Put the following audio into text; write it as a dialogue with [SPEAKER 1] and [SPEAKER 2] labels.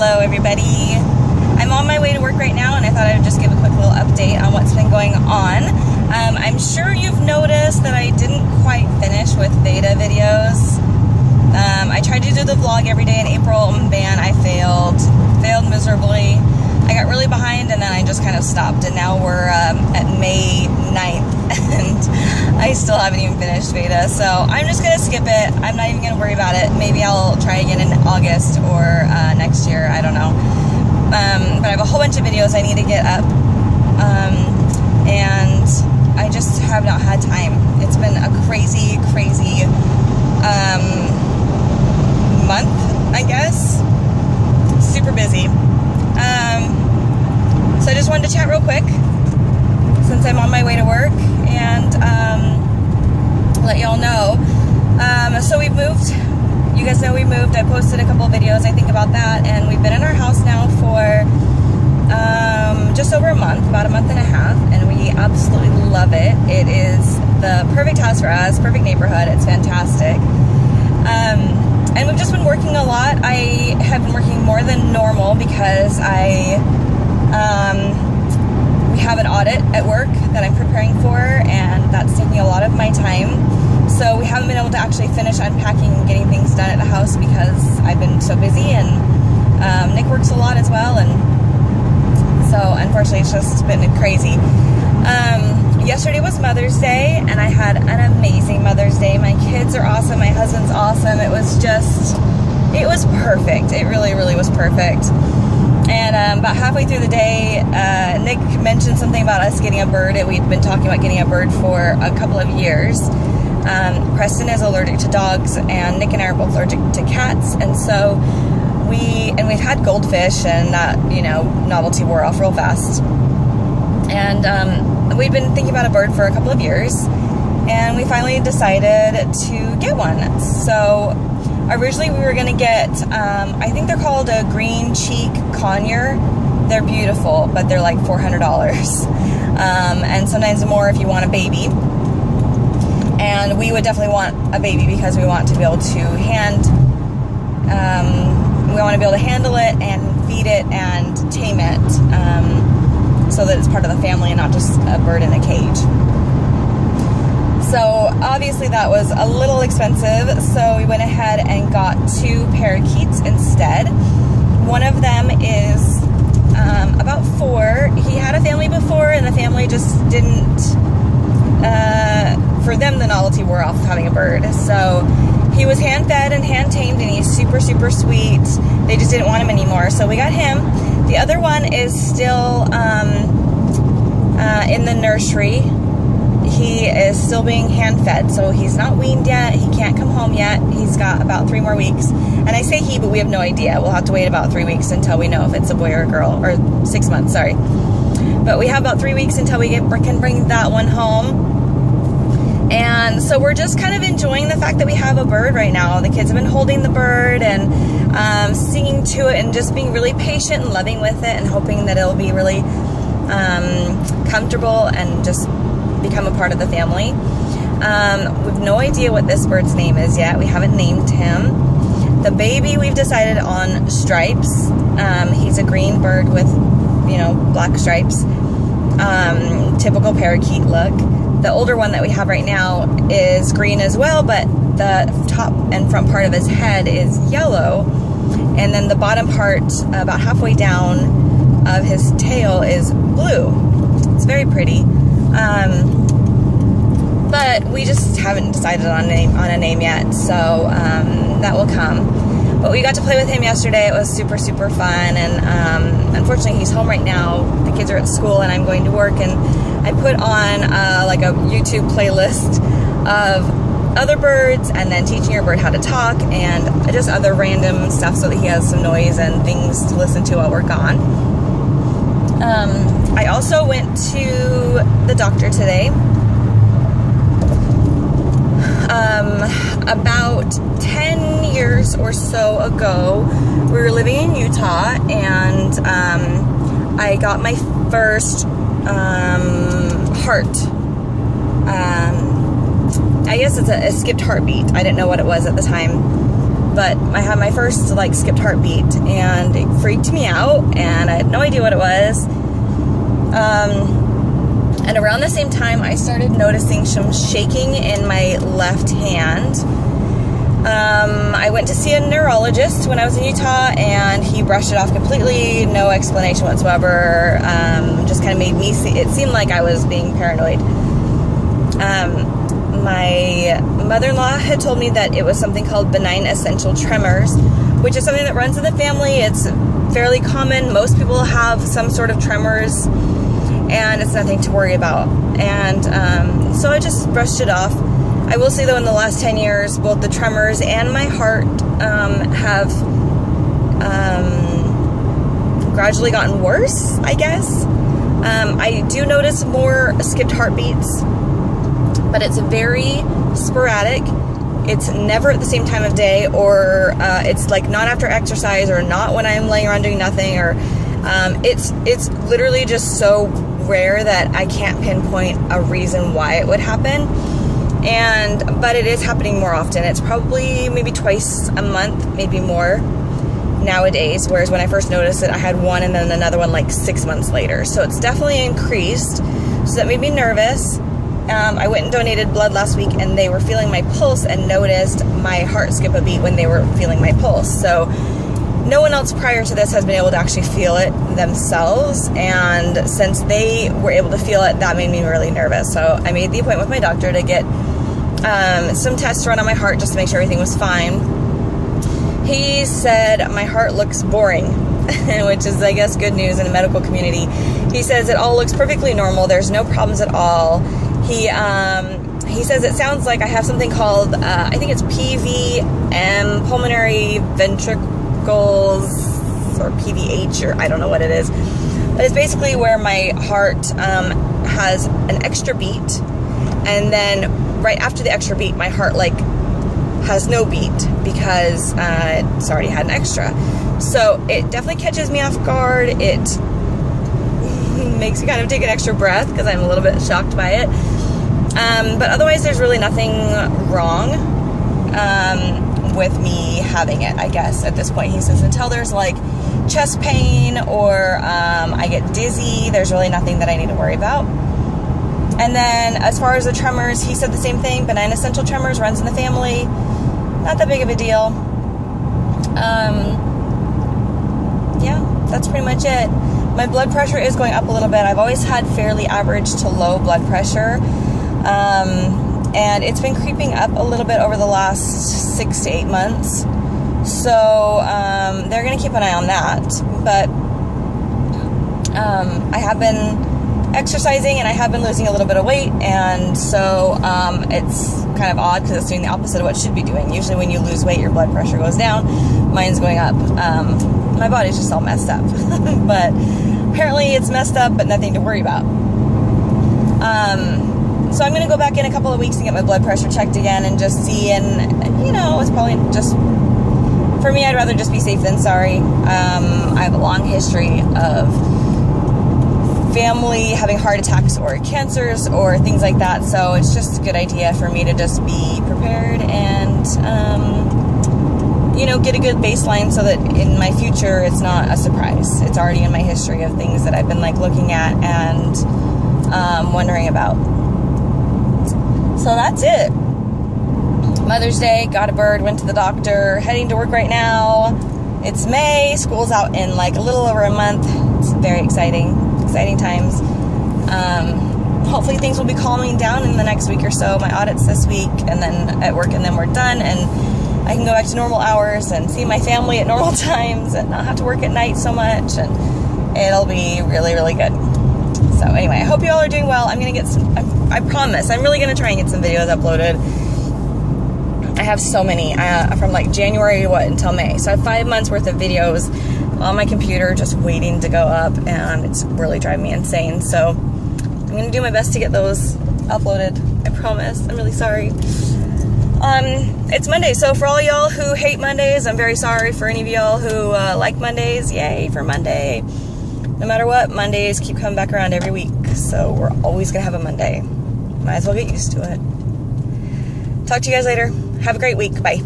[SPEAKER 1] Hello everybody. I'm on my way to work right now and I thought I would just give a quick little update on what's been going on. I'm sure you've noticed that I didn't quite finish with beta videos. I tried to do the vlog every day in April and man, I failed miserably. I got really behind and then I just kind of stopped, and now we're at May 9th and I still haven't even finished beta, so I'm just gonna skip it. I'm not even gonna worry about it. Maybe I'll try again in August or next year, I don't know. But I have a whole bunch of videos I need to get up, and I just have not had time. It's been a crazy month, I guess. Super busy. So I just wanted to chat real quick since I'm on my way to work and let y'all know. So we've moved. You guys know we moved. I posted a couple of videos, I think, about that, and we've been in our house now for just over a month, about a month and a half, and we absolutely love it. It is the perfect house for us, perfect neighborhood. It's fantastic. And we've just been working a lot. I have been working more than normal because we have an audit at work that I'm preparing for, and that's taking a lot of my time. So we haven't been able to actually finish unpacking and getting things done at the house because I've been so busy, and Nick works a lot as well, and so unfortunately it's just been crazy. Yesterday was Mother's Day, and I had an amazing Mother's Day. My kids are awesome, my husband's awesome. It was perfect. It really was perfect. And about halfway through the day, Nick mentioned something about us getting a bird. We'd been talking about getting a bird for a couple of years. Preston is allergic to dogs, and Nick and I are both allergic to cats, and so we've had goldfish, and that, you know, novelty wore off real fast. And we'd been thinking about a bird for a couple of years, and we finally decided to get one. So originally we were gonna get, I think they're called a green cheek conure. They're beautiful, but they're like $400, and sometimes more if you want a baby. And we would definitely want a baby because we want to be able to handle it and feed it and tame it, so that it's part of the family and not just a bird in a cage. So obviously that was a little expensive, so we went ahead and got 2 parakeets instead. One of them is about 4. He had a family before, and the family just didn't, for them the novelty wore off of having a bird. So he was hand-fed and hand-tamed, and he's super sweet. They just didn't want him anymore, so we got him. The other one is still in the nursery. He is still being hand-fed, so he's not weaned yet. He can't come home yet. He's got about 3 more weeks. And I say he, but we have no idea. We'll have to wait about 3 weeks until we know if it's a boy or a girl, or 6 months, sorry. But we have about 3 weeks until we can bring that one home. And so we're just kind of enjoying the fact that we have a bird right now. The kids have been holding the bird and singing to it and just being really patient and loving with it and hoping that it'll be really comfortable and just become a part of the family. We have no idea what this bird's name is yet. We haven't named him. The baby, we've decided on Stripes. He's a green bird with, you know, black stripes. Typical parakeet look. The older one that we have right now is green as well, but the top and front part of his head is yellow, and then the bottom part, about halfway down of his tail, is blue. It's very pretty, but we just haven't decided on a name yet, so that will come. But we got to play with him yesterday. It was super fun, and unfortunately he's home right now. The kids are at school and I'm going to work, and I put on like a YouTube playlist of other birds and then teaching your bird how to talk and just other random stuff so that he has some noise and things to listen to while we're gone. I also went to the doctor today. About 10 years or so ago, we were living in Utah, and I got my first heart. I guess it's a skipped heartbeat. I didn't know what it was at the time. but I had my first like skipped heartbeat, and it freaked me out, and I had no idea what it was. And around the same time, I started noticing some shaking in my left hand. I went to see a neurologist when I was in Utah, and he brushed it off completely, no explanation whatsoever. Just kind of made me see, it seemed like I was being paranoid. My mother-in-law had told me that it was something called benign essential tremors, which is something that runs in the family. It's fairly common. Most people have some sort of tremors, and it's nothing to worry about. And so I just brushed it off. I will say though, in the last 10 years, both the tremors and my heart have gradually gotten worse, I guess. I do notice more skipped heartbeats, but it's very sporadic. It's never at the same time of day, or it's like not after exercise, or not when I'm laying around doing nothing, or it's literally just so rare that I can't pinpoint a reason why it would happen. But it is happening more often. It's probably maybe twice a month, maybe more nowadays, whereas when I first noticed it, I had one and then another one like 6 months later. So it's definitely increased. So that made me nervous. I went and donated blood last week, and they were feeling my pulse and noticed my heart skip a beat when they were feeling my pulse. So no one else prior to this has been able to actually feel it themselves, and since they were able to feel it, that made me really nervous. So I made the appointment with my doctor to get some tests run on my heart just to make sure everything was fine. He said my heart looks boring, which is, I guess, good news in the medical community. He says it all looks perfectly normal. There's no problems at all. He says it sounds like I have something called, I think it's PVM, pulmonary ventricles, or PVH, or I don't know what it is. But it's basically where my heart has an extra beat, and then right after the extra beat, my heart like has no beat because it's already had an extra. So it definitely catches me off guard. It makes me kind of take an extra breath because I'm a little bit shocked by it. But otherwise, there's really nothing wrong with me having it, I guess, at this point. He says until there's like chest pain or I get dizzy, there's really nothing that I need to worry about. And then as far as the tremors, he said the same thing. Benign essential tremors, runs in the family. Not that big of a deal. Yeah, that's pretty much it. My blood pressure is going up a little bit. I've always had fairly average to low blood pressure. And it's been creeping up a little bit over the last 6 to 8 months. So they're going to keep an eye on that. But I have been exercising, and I have been losing a little bit of weight, and so it's kind of odd because it's doing the opposite of what it should be doing. Usually when you lose weight, your blood pressure goes down. Mine's going up. My body's just all messed up. But apparently it's messed up, but nothing to worry about. So I'm going to go back in a couple of weeks and get my blood pressure checked again and just see, and you know, it's probably just, for me, I'd rather just be safe than sorry. I have a long history of family having heart attacks or cancers or things like that, so it's just a good idea for me to just be prepared and you know, get a good baseline so that in my future it's not a surprise. It's already in my history of things that I've been like looking at and wondering about. So that's it. Mother's Day, got a bird, went to the doctor, heading to work right now. It's May, school's out in like a little over a month. It's very exciting times. Hopefully things will be calming down in the next week or so. My audit's this week, and then at work, and then we're done, and I can go back to normal hours and see my family at normal times and not have to work at night so much, and it'll be really, really good. So anyway, I hope you all are doing well. I'm gonna get some, I promise, I'm really gonna try and get some videos uploaded. I have so many, from like January, until May. So I have 5 months worth of videos on my computer just waiting to go up, and it's really driving me insane. So I'm gonna do my best to get those uploaded. I promise. I'm really sorry. It's Monday, so for all y'all who hate Mondays, I'm very sorry. For any of y'all who like Mondays, yay for Monday. No matter what, Mondays keep coming back around every week, so we're always gonna have a Monday. Might as well get used to it. Talk to you guys later. Have a great week. Bye.